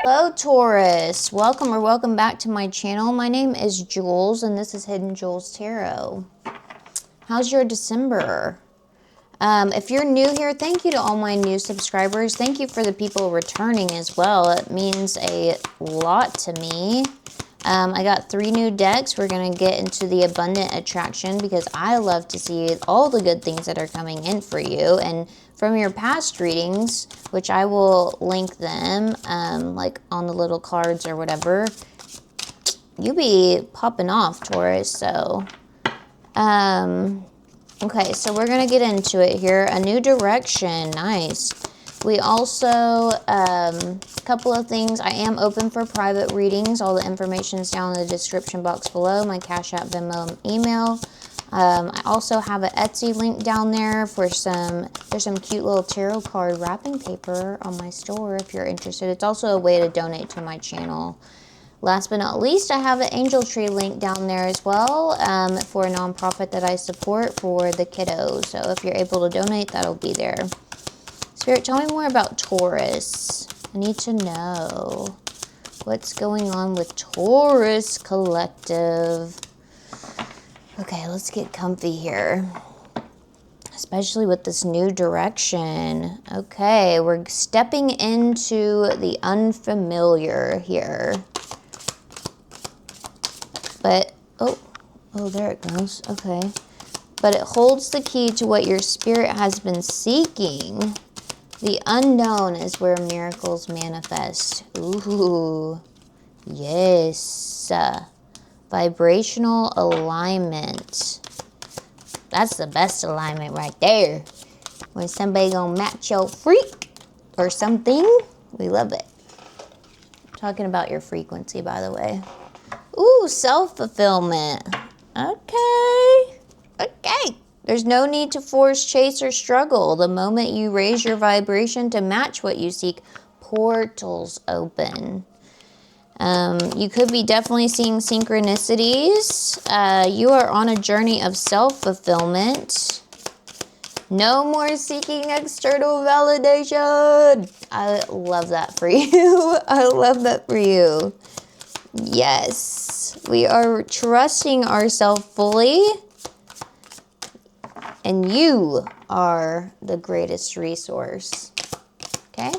Hello Taurus, welcome or welcome back to my channel. My name is Jules and this is Hidden Jules Tarot. How's your December? If you're new here, thank you to all my new subscribers. Thank you for the people returning as well. It means a lot to me. I got 3 new decks. We're going to get into the abundant attraction because I love to see all the good things that are coming in for you. And from your past readings, which I will link them, like on the little cards or whatever, you be popping off, Taurus. So, okay, so we're going to get into it here. A new direction. Nice. We also, a couple of things. I am open for private readings. All the information is down in the description box below. My Cash App, Venmo, and email. I also have an Etsy link down there for there's some cute little tarot card wrapping paper on my store if you're interested. It's also a way to donate to my channel. Last but not least, I have an angel tree link down there as well for a nonprofit that I support for the kiddos. So if you're able to donate, that'll be there. Spirit, tell me more about Taurus. I need to know what's going on with Taurus Collective. Okay, let's get comfy here. Especially with this new direction. Okay, we're stepping into the unfamiliar here. But, oh, there it goes. Okay. But it holds the key to what your spirit has been seeking. The unknown is where miracles manifest. Ooh, yes. Vibrational alignment. That's the best alignment right there. When somebody gonna match your freak or something, we love it. Talking about your frequency, by the way. Ooh, self-fulfillment. Okay. Okay. There's no need to force, chase, or struggle. The moment you raise your vibration to match what you seek, portals open. You could be definitely seeing synchronicities. You are on a journey of self-fulfillment. No more seeking external validation. I love that for you. I love that for you. Yes. We are trusting ourselves fully. And you are the greatest resource. Okay?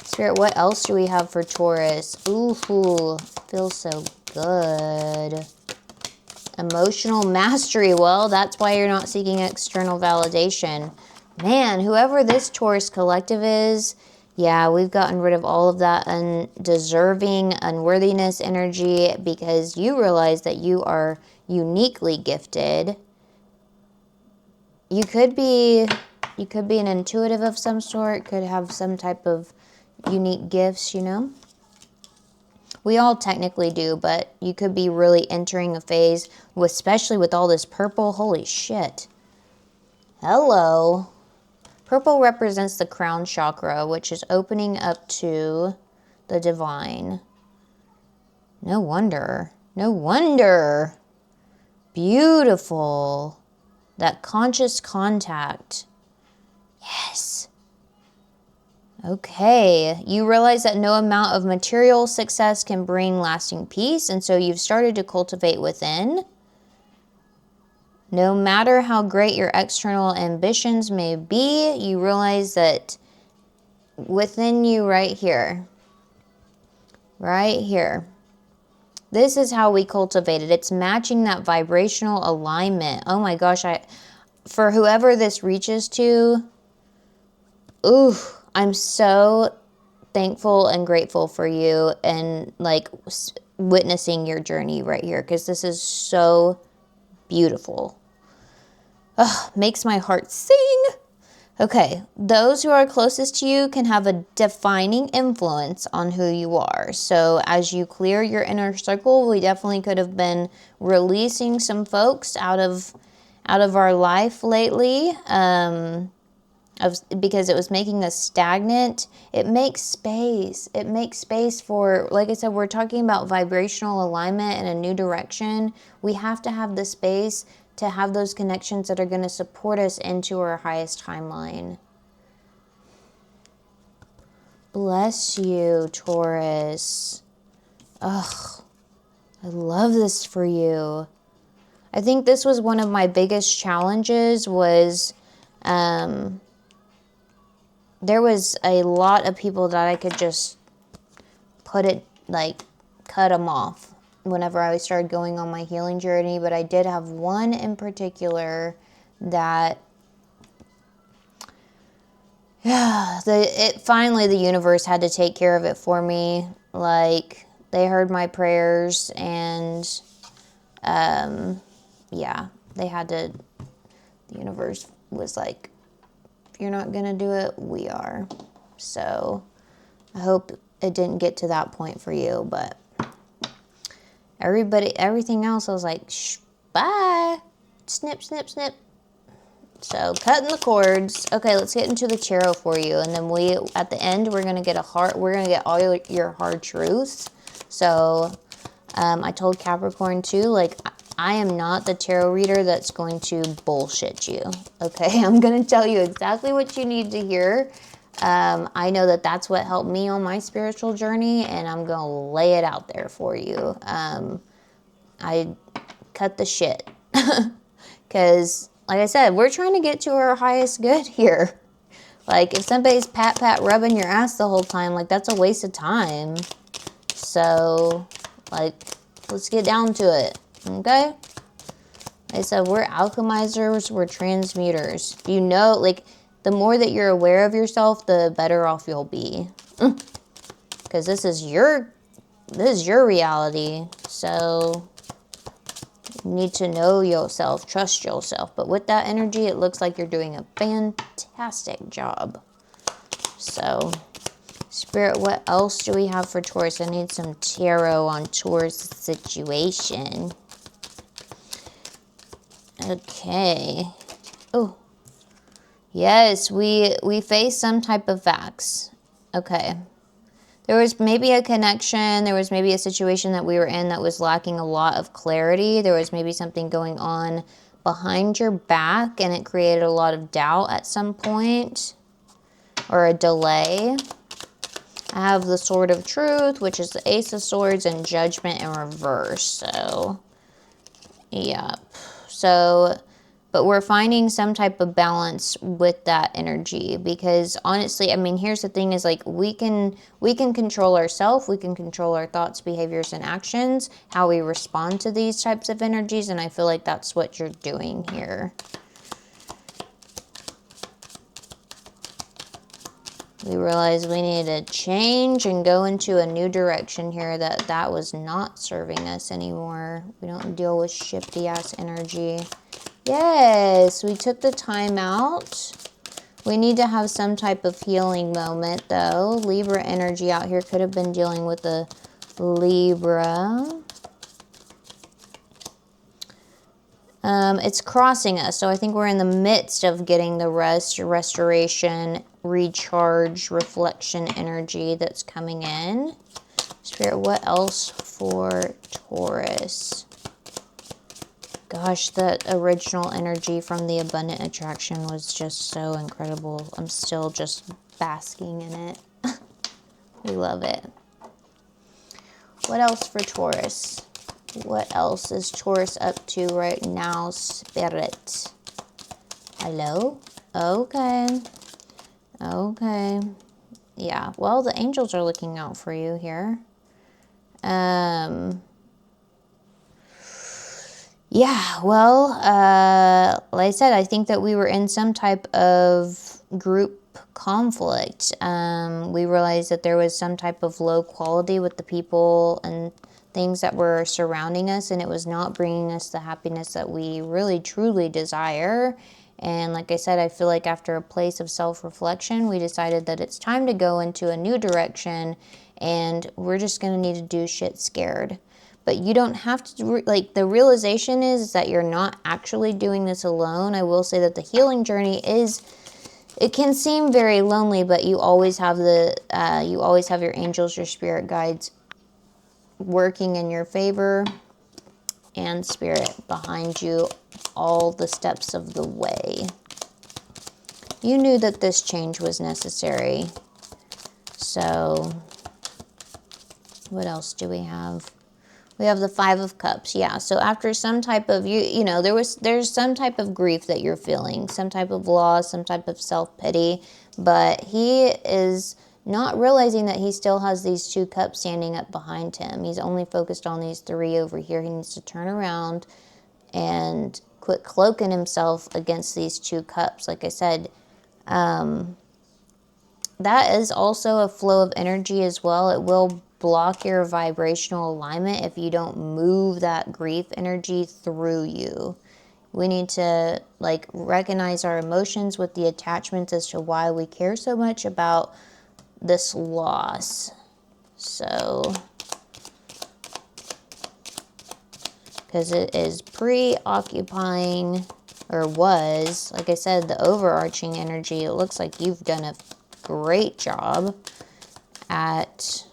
Spirit, what else do we have for Taurus? Ooh, feels so good. Emotional mastery. Well, that's why you're not seeking external validation. Man, whoever this Taurus collective is, yeah, we've gotten rid of all of that undeserving, unworthiness energy because you realize that you are uniquely gifted. You could be an intuitive of some sort, could have some type of unique gifts, you know. We all technically do, but you could be really entering a phase, especially with all this purple. Holy shit. Hello. Purple represents the crown chakra, which is opening up to the divine. No wonder. No wonder. Beautiful. That conscious contact. Yes. Okay. You realize that no amount of material success can bring lasting peace, and so you've started to cultivate within. No matter how great your external ambitions may be, you realize that within you right here, this is how we cultivate it. It's matching that vibrational alignment. Oh my gosh, for whoever this reaches to, ooh, I'm so thankful and grateful for you and like witnessing your journey right here because this is so beautiful. Makes my heart sing. Okay, those who are closest to you can have a defining influence on who you are. So as you clear your inner circle, we definitely could have been releasing some folks out of our life lately because it was making us stagnant. It makes space. It makes space for, like I said, we're talking about vibrational alignment and a new direction. We have to have the space to have those connections that are going to support us into our highest timeline. Bless you, Taurus. Ugh, I love this for you. I think this was one of my biggest challenges was there was a lot of people that I could just cut them off whenever I started going on my healing journey. But I did have one in particular that, finally the universe had to take care of it for me. Like, they heard my prayers and, yeah, they had to, the universe was like, if you're not going to do it, we are. So I hope it didn't get to that point for you, but everything else, I was like, shh, bye, snip, snip, snip. So cutting the cords. Okay, let's get into the tarot for you, and then at the end we're gonna get all your hard truths. So I told Capricorn too, like, I am not the tarot reader that's going to bullshit you. Okay, I'm gonna tell you exactly what you need to hear. I know that that's what helped me on my spiritual journey, and I'm gonna lay it out there for you. I cut the shit because, like I said, we're trying to get to our highest good here. Like, if somebody's pat rubbing your ass the whole time, like, that's a waste of time. So, like, let's get down to it, okay? Like I said, we're alchemizers, we're transmuters. You know, like, the more that you're aware of yourself, the better off you'll be. Because this is your reality. So you need to know yourself, trust yourself. But with that energy, it looks like you're doing a fantastic job. So, Spirit, what else do we have for Taurus? I need some tarot on Taurus' situation. Okay. Oh. Yes, we face some type of facts. Okay. There was maybe a connection. There was maybe a situation that we were in that was lacking a lot of clarity. There was maybe something going on behind your back, and it created a lot of doubt at some point, or a delay. I have the Sword of Truth, which is the Ace of Swords, and Judgment in reverse. So, yeah. So, but we're finding some type of balance with that energy, because honestly, I mean, here's the thing is, like, we can control ourselves, we can control our thoughts, behaviors, and actions, how we respond to these types of energies, and I feel like that's what you're doing here. We realized we needed to change and go into a new direction here, that was not serving us anymore. We don't deal with shifty ass energy. Yes, we took the time out. We need to have some type of healing moment, though. Libra energy out here, could have been dealing with a Libra. It's crossing us, so I think we're in the midst of getting the restoration, recharge, reflection energy that's coming in. Spirit, what else for Taurus? Gosh, that original energy from the abundant attraction was just so incredible. I'm still just basking in it. We love it. What else for Taurus? What else is Taurus up to right now, Spirit? Hello? Okay. Okay. Yeah, well, the angels are looking out for you here. Yeah, well, like I said, I think that we were in some type of group conflict. We realized that there was some type of low quality with the people and things that were surrounding us, and it was not bringing us the happiness that we really truly desire. And like I said, I feel like after a place of self-reflection, we decided that it's time to go into a new direction, and we're just going to need to do shit scared. But you don't have to, like, the realization is that you're not actually doing this alone. I will say that the healing journey it can seem very lonely, but you always have you always have your angels, your spirit guides working in your favor, and Spirit behind you all the steps of the way. You knew that this change was necessary. So what else do we have? We have the Five of Cups. Yeah, so after some type of, you know, there's some type of grief that you're feeling, some type of loss, some type of self-pity, but he is not realizing that he still has these 2 cups standing up behind him. He's only focused on these 3 over here. He needs to turn around and quit cloaking himself against these 2 cups. Like I said, that is also a flow of energy as well. It will block your vibrational alignment if you don't move that grief energy through you. We need to like recognize our emotions with the attachments as to why we care so much about this loss. So, because it is preoccupying, or was, like I said, the overarching energy. It looks like you've done a great job at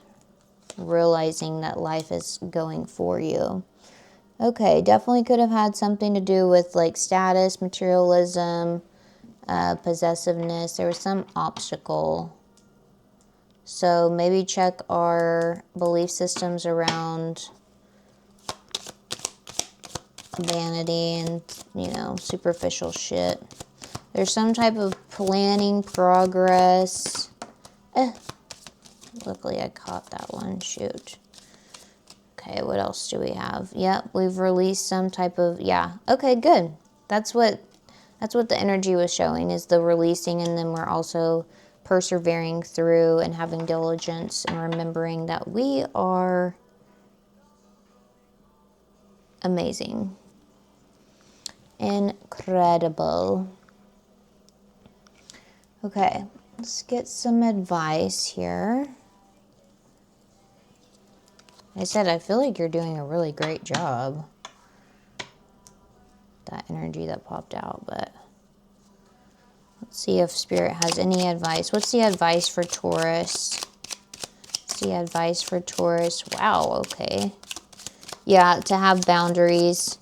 realizing that life is going for you. Okay, definitely could have had something to do with like status, materialism, possessiveness. There was some obstacle. So maybe check our belief systems around vanity and, you know, superficial shit. There's some type of planning, progress. Luckily I caught that one, shoot. Okay, what else do we have? Yep, we've released some type of, yeah. Okay, good. That's what the energy was showing, is the releasing, and then we're also persevering through and having diligence and remembering that we are amazing. Incredible. Okay, let's get some advice here. I said, I feel like you're doing a really great job. That energy that popped out, but let's see if Spirit has any advice. What's the advice for Taurus? What's the advice for Taurus? Wow, okay. Yeah, to have boundaries,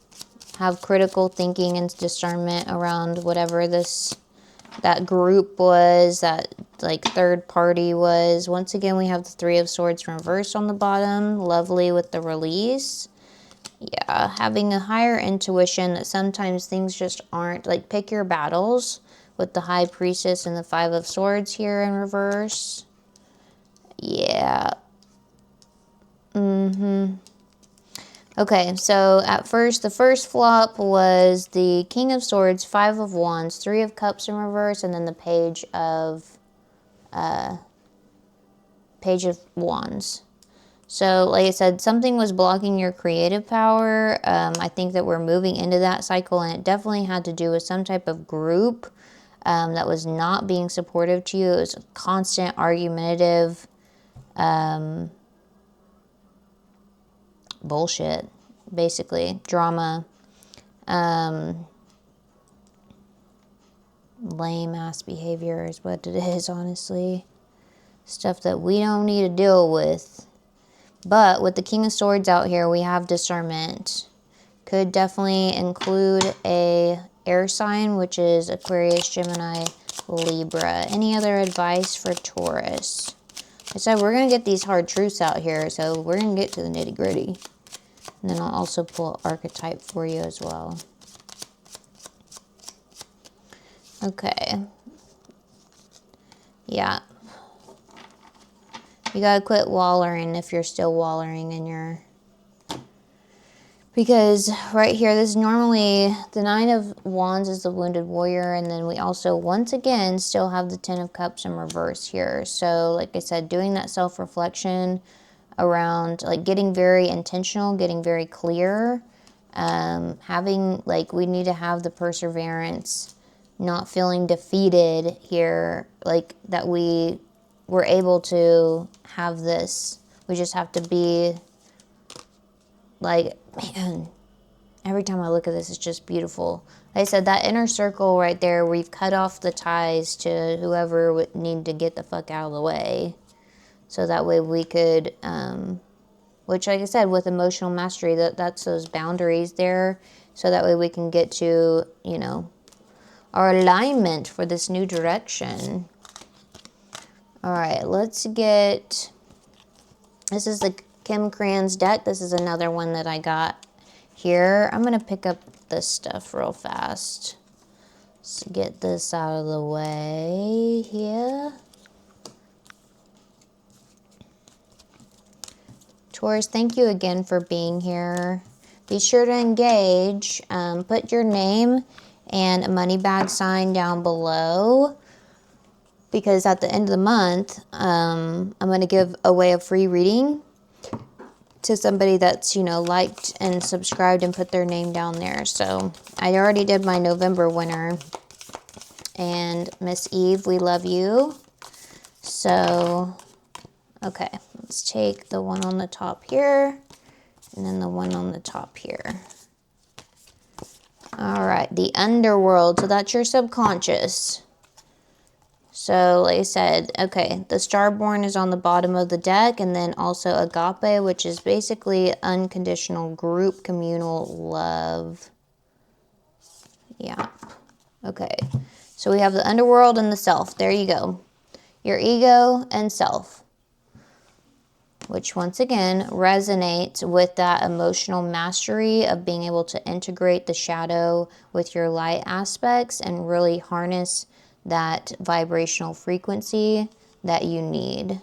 have critical thinking and discernment around whatever that group was, that like third party was. Once again, we have the Three of Swords reversed on the bottom. Lovely with the release. Yeah, having a higher intuition that sometimes things just aren't, like pick your battles with the High Priestess and the Five of Swords here in reverse. Yeah. Okay, so at first, the first flop was the King of Swords, Five of Wands, Three of Cups in reverse, and then the Page of Wands. So, like I said, something was blocking your creative power. I think that we're moving into that cycle, and it definitely had to do with some type of group that was not being supportive to you. It was constant, argumentative, bullshit, basically. Drama. Lame-ass behavior is what it is, honestly. Stuff that we don't need to deal with. But with the King of Swords out here, we have discernment. Could definitely include a air sign, which is Aquarius, Gemini, Libra. Any other advice for Taurus? I said we're going to get these hard truths out here, so we're going to get to the nitty-gritty. And then I'll also pull archetype for you as well. Okay. Yeah. You gotta quit wallowing if you're still wallowing in your... Because right here, this is normally... The Nine of Wands is the Wounded Warrior. And then we also, once again, still have the Ten of Cups in reverse here. So, like I said, doing that self-reflection around, like, getting very intentional, getting very clear. Having, like, we need to have the perseverance, not feeling defeated here, like, that we were able to have this. We just have to be, like, man, every time I look at this, it's just beautiful. Like I said, that inner circle right there, we've cut off the ties to whoever would need to get the fuck out of the way. So that way we could, which, like I said, with emotional mastery, that's those boundaries there. So that way we can get to, you know, our alignment for this new direction. All right, let's get, this is the Kim Cran's deck. This is another one that I got here. I'm going to pick up this stuff real fast. Let's get this out of the way here. Taurus, thank you again for being here. Be sure to engage. Put your name and a money bag sign down below, because at the end of the month, I'm going to give away a free reading to somebody that's, you know, liked and subscribed and put their name down there. So I already did my November winner. And Miss Eve, we love you. So, okay, let's take the one on the top here and then the one on the top here. All right, the underworld. So that's your subconscious. So, like I said, okay, the Starborn is on the bottom of the deck, and then also Agape, which is basically unconditional group communal love. Yeah. Okay. So we have the underworld and the self. There you go. Your ego and self, which once again resonates with that emotional mastery of being able to integrate the shadow with your light aspects and really harness that vibrational frequency that you need.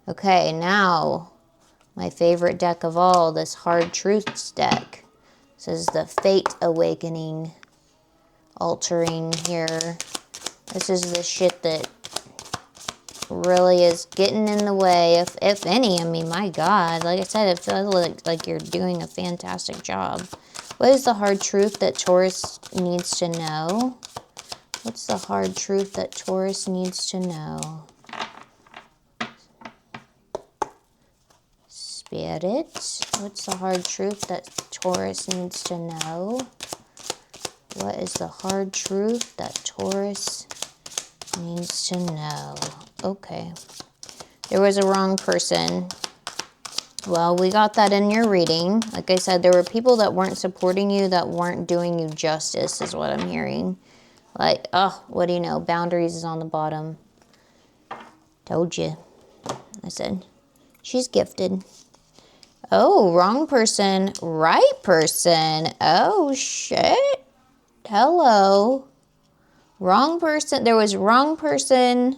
Okay, now my favorite deck of all, this Hard Truths deck. This is the Fate Awakening altering here. This is the shit that really is getting in the way, if any. I mean, my God, like I said, it feels like you're doing a fantastic job. What is the hard truth that Taurus needs to know? What's the hard truth that Taurus needs to know? Spirit, what's the hard truth that Taurus needs to know? What is the hard truth that Taurus needs to know? Okay. There was a wrong person. Well, we got that in your reading. Like I said, there were people that weren't supporting you, that weren't doing you justice, is what I'm hearing. Like, oh, what do you know? Boundaries is on the bottom. Told you. I said, she's gifted. Oh, wrong person, right person. Oh, shit. Hello. Wrong person. There was wrong person.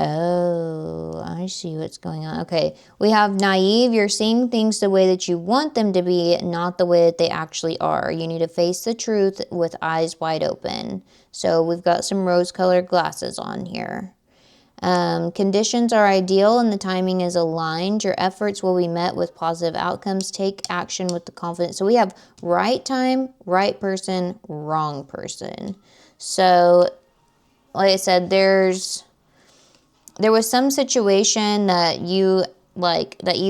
Oh, I see what's going on. Okay, we have naive. You're seeing things the way that you want them to be, not the way that they actually are. You need to face the truth with eyes wide open. So we've got some rose-colored glasses on here. Conditions are ideal and the timing is aligned. Your efforts will be met with positive outcomes. Take action with the confidence. So we have right time, right person, wrong person. So, like I said, there was some situation that you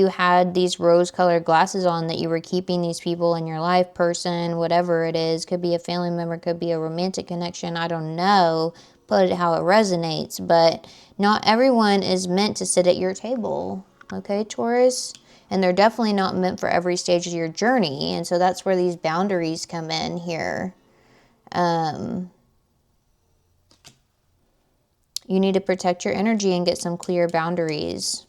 had these rose-colored glasses on, that you were keeping these people in your life, person, whatever it is. Could be a family member, could be a romantic connection. I don't know. Put it how it resonates, but not everyone is meant to sit at your table. Okay, Taurus? And they're definitely not meant for every stage of your journey. And so that's where these boundaries come in here. You need to protect your energy and get some clear boundaries.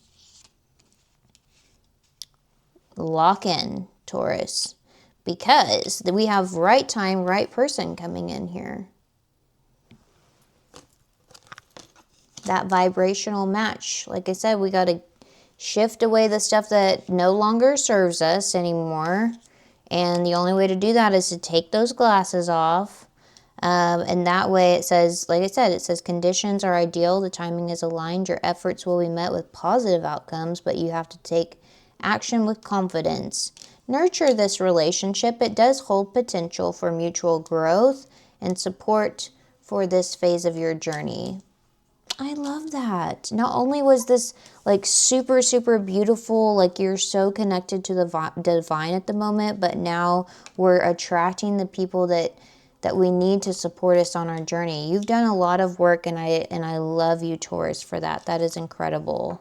Lock in, Taurus, because we have right time, right person coming in here. That vibrational match. Like I said, we got to shift away the stuff that no longer serves us anymore. And the only way to do that is to take those glasses off. And that way it says, like I said, it says conditions are ideal. The timing is aligned. Your efforts will be met with positive outcomes, but you have to take action with confidence. Nurture this relationship. It does hold potential for mutual growth and support for this phase of your journey. I love that. Not only was this like super, super beautiful, like you're so connected to the divine at the moment, but now we're attracting the people that we need to support us on our journey. You've done a lot of work, and I love you, Taurus, for that. That is incredible.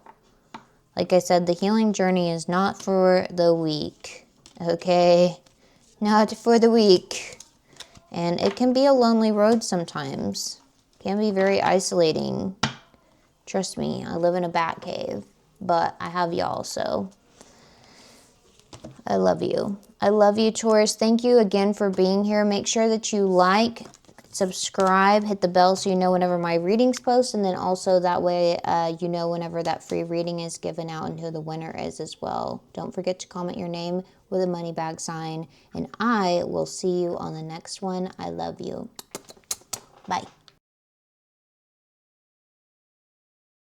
Like I said, the healing journey is not for the weak, okay? Not for the weak. And it can be a lonely road sometimes. It can be very isolating. Trust me, I live in a bat cave, but I have y'all, so I love you. I love you, Taurus. Thank you again for being here. Make sure that you like, subscribe, hit the bell so you know whenever my readings post, and then also that way you know whenever that free reading is given out and who the winner is as well. Don't forget to comment your name with a money bag sign, and I will see you on the next one. I love you. Bye.